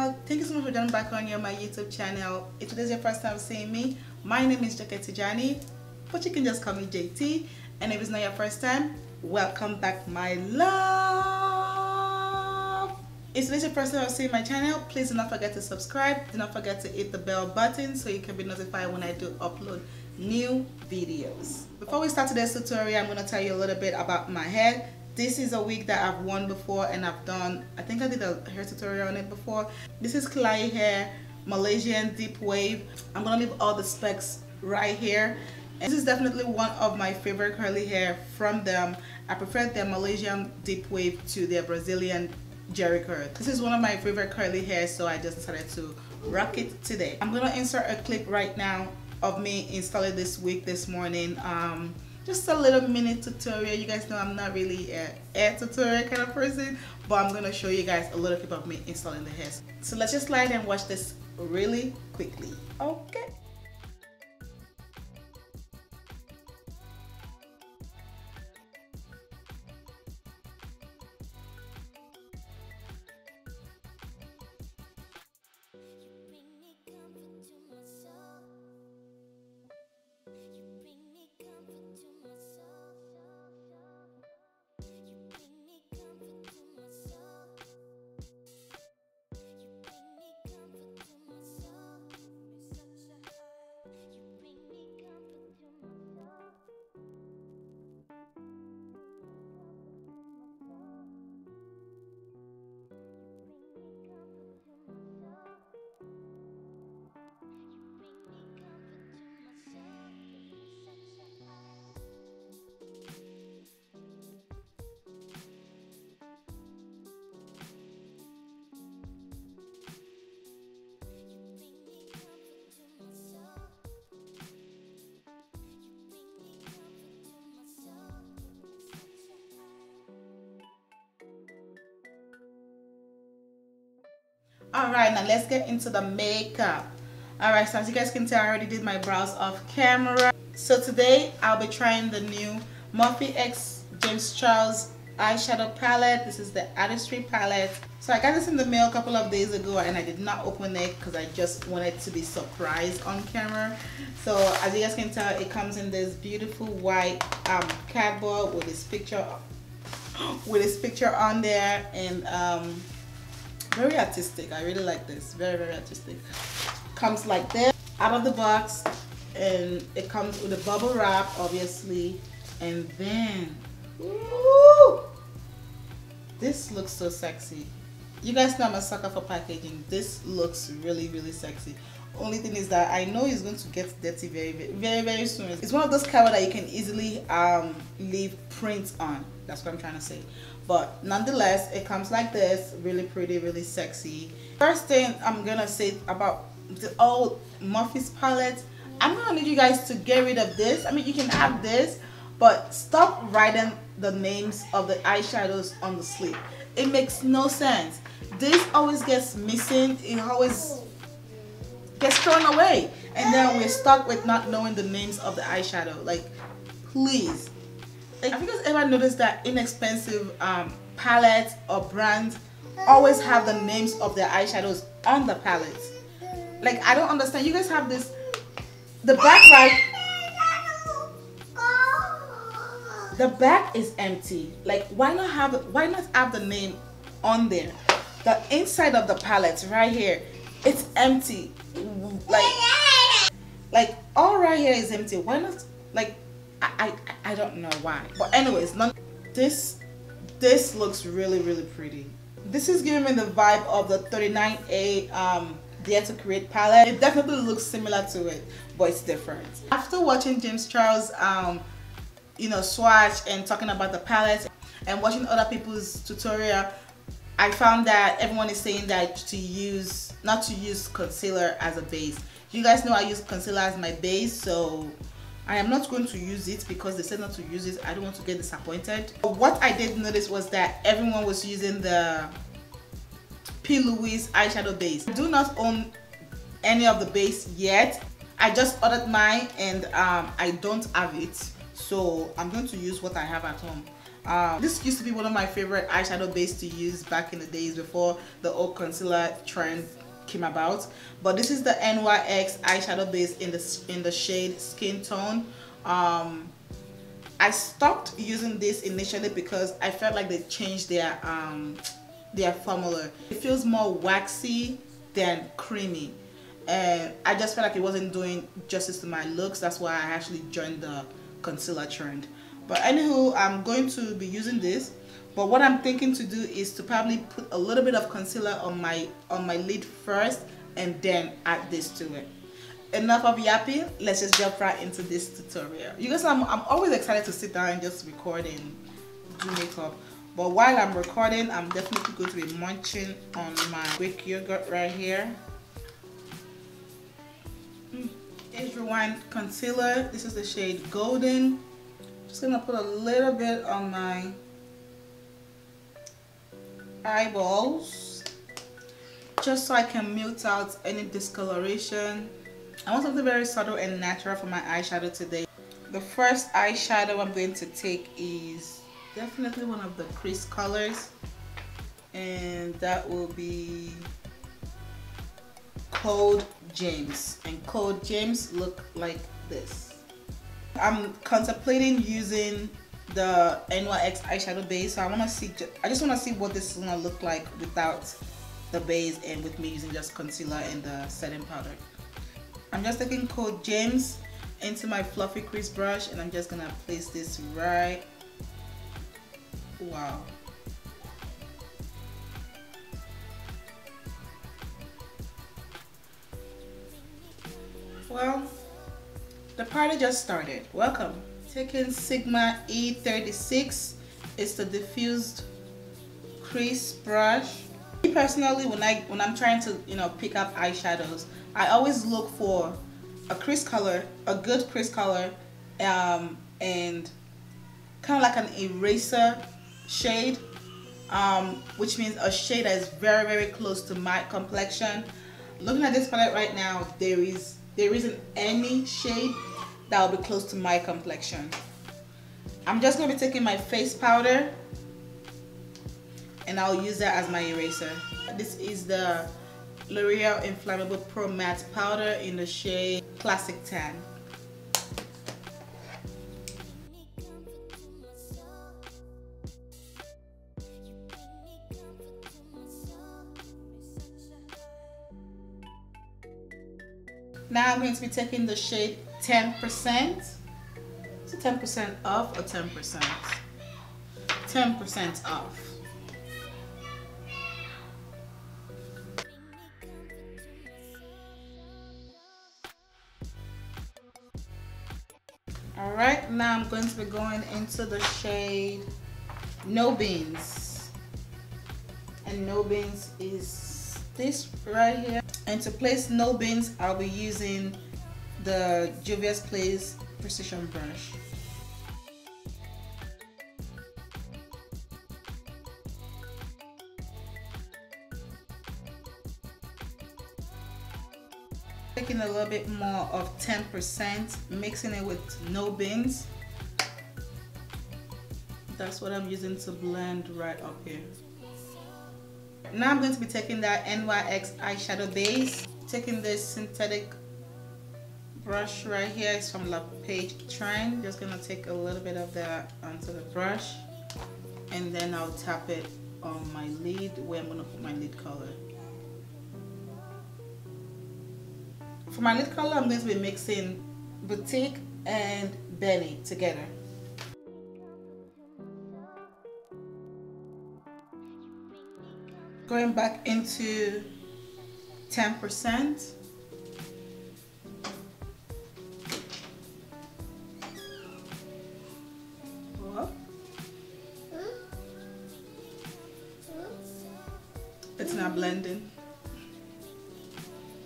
channel. Thank you so much for joining back on my YouTube channel. If today's your first time seeing me, my name is Tijani, but you can just call me JT. And if it's not your first time, welcome back, my love. If today's your first time seeing my channel, please do not forget to subscribe. Do not forget to hit the bell button so you can be notified when I do upload new videos. Before we start today's tutorial, I'm going to tell you a little bit about my hair. This is a wig that I've worn before and I've done, I think I did a hair tutorial on it before. This is Klaiyihair Malaysian deep wave. I'm gonna leave all the specs right here. And this is definitely one of my favorite curly hair from them. I prefer their Malaysian deep wave to their Brazilian jerry curl. This is one of my favorite curly hair, so I just decided to rock it today. I'm gonna insert a clip right now of me installing this wig this morning. Just a little mini tutorial. You guys know I'm not really a hair tutorial kind of person, but I'm gonna show you guys a little clip of me installing the hair. So let's just slide and watch this really quickly. Okay. Alright, now let's get into the makeup. Alright, so as you guys can tell, I already did my brows off camera. So today I'll be trying the new Morphe X James Charles eyeshadow palette. This is the Artistry palette. So I got this in the mail a couple of days ago and I did not open it because I just wanted to be surprised on camera. So as you guys can tell, it comes in this beautiful white cardboard with his picture on there, and very artistic. I really like this. Very artistic. Comes like this out of the box, and it comes with a bubble wrap, obviously, and then woo, this looks so sexy. You guys know I'm a sucker for packaging. This looks really sexy. Only thing is that I know it's going to get dirty very soon. It's one of those covers that you can easily leave prints on. That's what I'm trying to say. But nonetheless, it comes like this, really pretty, really sexy. First thing I'm gonna say about the old Morphe's palette, I'm gonna need you guys to get rid of this. I mean, you can have this, but stop writing the names of the eyeshadows on the sleeve. It makes no sense. This always gets missing. It always gets thrown away, and then we're stuck with not knowing the names of the eyeshadow. Like, please. Like, have you guys ever noticed that inexpensive palettes or brands always have the names of their eyeshadows on the palettes? Like, I don't understand. You guys have this, the back, right? The back is empty. Like, why not have the name on there? The inside of the palette right here, it's empty. Like all right here is empty. Why not? Like, I don't know why. But anyways, this looks really pretty. This is giving me the vibe of the 39A Dare to Create palette. It definitely looks similar to it, but it's different. After watching James Charles swatch and talking about the palette and watching other people's tutorial, I found that everyone is saying that not to use concealer as a base. You guys know I use concealer as my base, so I am not going to use it because they said not to use it. I don't want to get disappointed. But what I did notice was that everyone was using the P. Louise eyeshadow base. I do not own any of the base yet. I just ordered mine and I don't have it, so I'm going to use what I have at home. This used to be one of my favorite eyeshadow base to use back in the days before the old concealer trend came about. But this is the NYX eyeshadow base in the shade Skin Tone. I stopped using this initially because I felt like they changed their formula. It feels more waxy than creamy, and I just felt like it wasn't doing justice to my looks. That's why I actually joined the concealer trend. But anywho, I'm going to be using this, but what I'm thinking to do is to probably put a little bit of concealer on my lid first and then add this to it. Enough of yapping, let's just jump right into this tutorial. You guys, I'm always excited to sit down and just record and do makeup, but while I'm recording, I'm definitely going to be munching on my Greek yogurt right here. Age Rewind concealer. This is the shade Golden. Just gonna put a little bit on my eyeballs just so I can mute out any discoloration. I want something very subtle and natural for my eyeshadow today. The first eyeshadow I'm going to take is definitely one of the crease colors, and that will be Cold James. And Cold James look like this. I'm contemplating using the NYX eyeshadow base, so I just want to see what this is gonna look like without the base and with me using just concealer and the setting powder. I'm just taking Cold James into my fluffy crease brush, and I'm just gonna place this right. Wow. Well, the party just started. Welcome. Taking Sigma E36. It's the diffused crease brush. Me personally, when I'm trying to pick up eyeshadows, I always look for a crease color, a good crease color, and kind of like an eraser shade, which means a shade that is very, very close to my complexion. Looking at this palette right now, there isn't any shade that will be close to my complexion. I'm just going to be taking my face powder and I'll use that as my eraser. This is the L'Oreal Inflammable Pro Matte Powder in the shade Classic Tan. Now I'm going to be taking the shade 10%. Is it 10% off or 10%? 10% off. Alright, now I'm going to be going into the shade No Beans. And No Beans is this right here. And to place No Beans, I'll be using the Juvia's Place Precision Brush. Taking a little bit more of 10%, mixing it with No Beans. That's what I'm using to blend right up here. Now I'm going to be taking that NYX eyeshadow base. Taking this synthetic brush right here. It's from La Page Trend. Just gonna take a little bit of that onto the brush, and then I'll tap it on my lid where I'm gonna put my lid color. For my lid color, I'm going to be mixing Boutique and Benny together. Going back into 10%. It's not blending.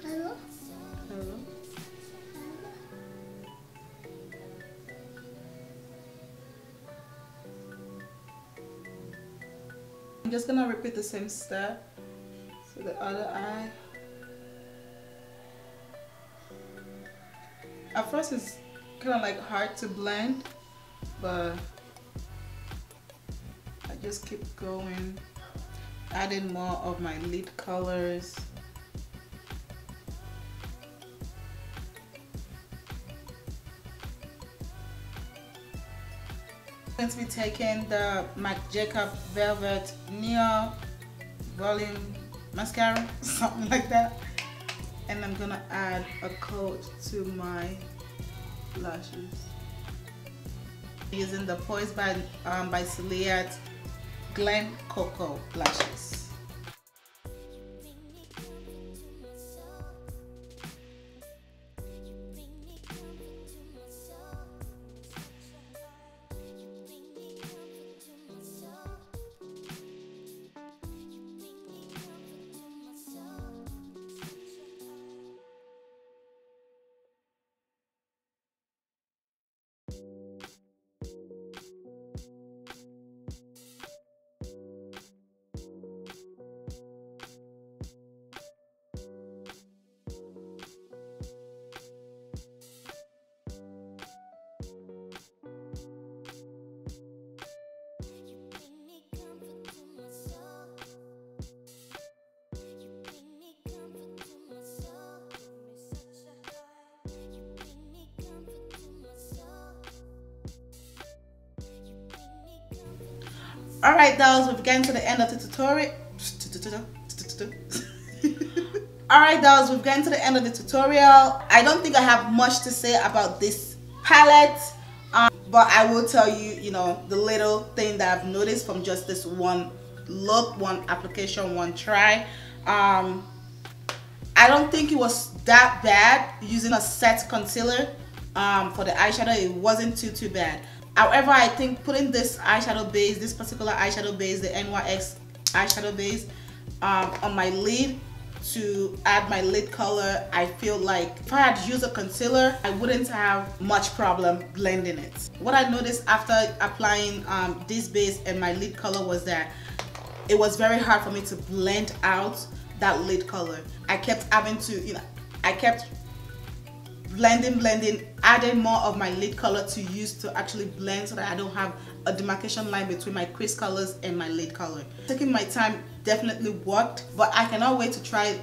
Hello? Hello? I'm just gonna repeat the same step. So the other eye. At first it's kind of like hard to blend, but just keep going, adding more of my lid colors. I'm going to be taking the MAC Jacob Velvet Neo Volume Mascara, something like that, and I'm gonna add a coat to my lashes using the Poised by Klaiyihair Glen Cocoa lashes. Alright dolls, we've gotten to the end of the tutorial. Alright dolls, we've gotten to the end of the tutorial. I don't think I have much to say about this palette, but I will tell you, you know, the little thing that I've noticed from just this one look, one application, one try. I don't think it was that bad using a set concealer for the eyeshadow. It wasn't too bad. However, I think putting this eyeshadow base, this particular eyeshadow base, the NYX eyeshadow base, on my lid to add my lid color, I feel like if I had used a concealer, I wouldn't have much problem blending it. What I noticed after applying this base and my lid color was that it was very hard for me to blend out that lid color. I kept having to, you know, I kept blending, adding more of my lid color to use to actually blend so that I don't have a demarcation line between my crease colors and my lid color. Taking my time definitely worked, but I cannot wait to try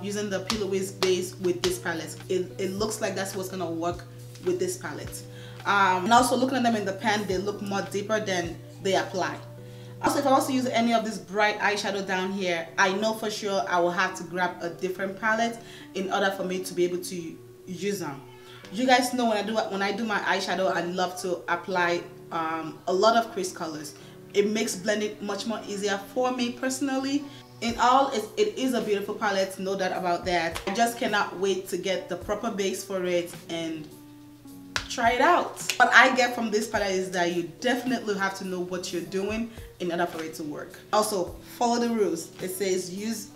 using the Pillowiz base with this palette. It looks like that's what's gonna work with this palette. And also looking at them in the pan, they look more deeper than they apply. Also, if I was to use any of this bright eyeshadow down here, I know for sure I will have to grab a different palette in order for me to be able to use them. You guys know when I do my eyeshadow, I love to apply a lot of crease colors. It makes blending much more easier for me personally. In all, it is a beautiful palette, no doubt about that. I just cannot wait to get the proper base for it and try it out. What I get from this palette is that you definitely have to know what you're doing in order for it to work. Also, follow the rules. It says use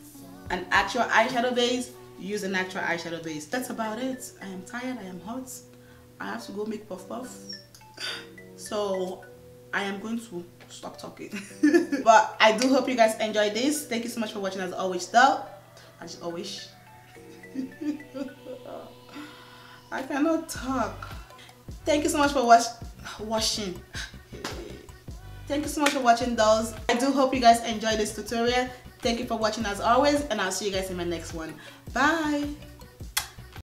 an actual eyeshadow base, use an actual eyeshadow base. That's about it. I am tired, I am hot. I have to go make puff puff. So I am going to stop talking. But I do hope you guys enjoyed this. Thank you so much for watching as always though. As always. I cannot talk. Thank you so much for watching. Thank you so much for watching dolls. I do hope you guys enjoyed this tutorial. Thank you for watching as always, and I'll see you guys in my next one. Bye.